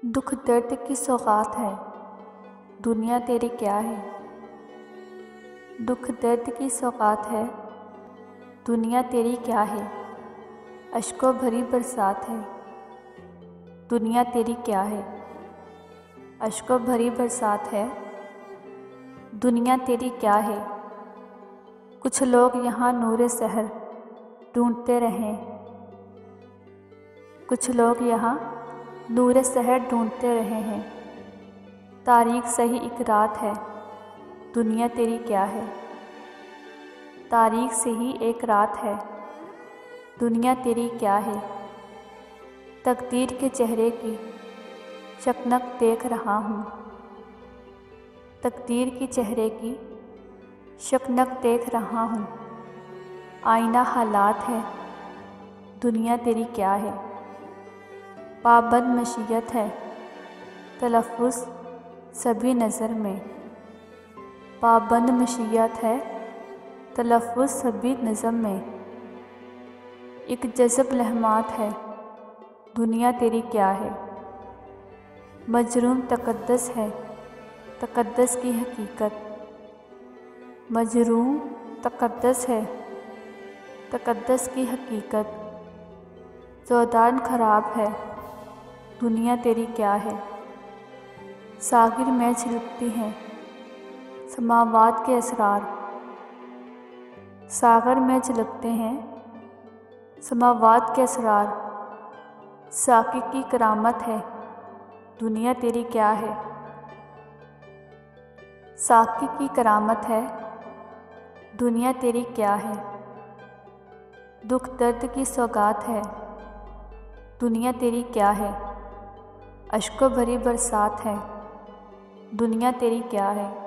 दुख दर्द की सौगात है, दुनिया तेरी क्या है। दुख दर्द की सौगात है, दुनिया तेरी क्या है। अश्कों भरी बरसात है, दुनिया तेरी क्या है। अश्कों भरी बरसात है, दुनिया तेरी क्या है। कुछ लोग यहाँ नूरे सहर ढूंढते रहें, कुछ लोग यहाँ नूरे सहर ढूंढते रहे हैं। तारीख सही एक रात है, दुनिया तेरी क्या है। तारीख से ही एक रात है, दुनिया तेरी क्या है। तकदीर के चेहरे की शकनक देख रहा हूँ, तकदीर के चेहरे की शकनक देख रहा हूँ। आईना हालात है, दुनिया तेरी क्या है। पाबंद मशीयत है, तलफ़्फ़ुज़ सभी नज़र में। पाबंद मशीयत है, तलफ़्फ़ुज़ सभी नज़म में। एक जज़ब लहमात है, दुनिया तेरी क्या है। मजरूम तक़द्दुस है, तक़द्दुस की हकीकत। मजरूम तक़द्दुस है, तक़द्दुस की हकीकत। ज़ोदान ख़राब है, दुनिया तेरी क्या है। सागिर में झलकती हैं समावात के असरार। सागर में झलकते हैं समावात के असरार। साक़ी की करामत है, दुनिया तेरी क्या है। साक़ी की करामत है, दुनिया तेरी क्या है। दुख दर्द की सौगात है, दुनिया तेरी क्या है। अश्कों भरी बरसात है, दुनिया तेरी क्या है।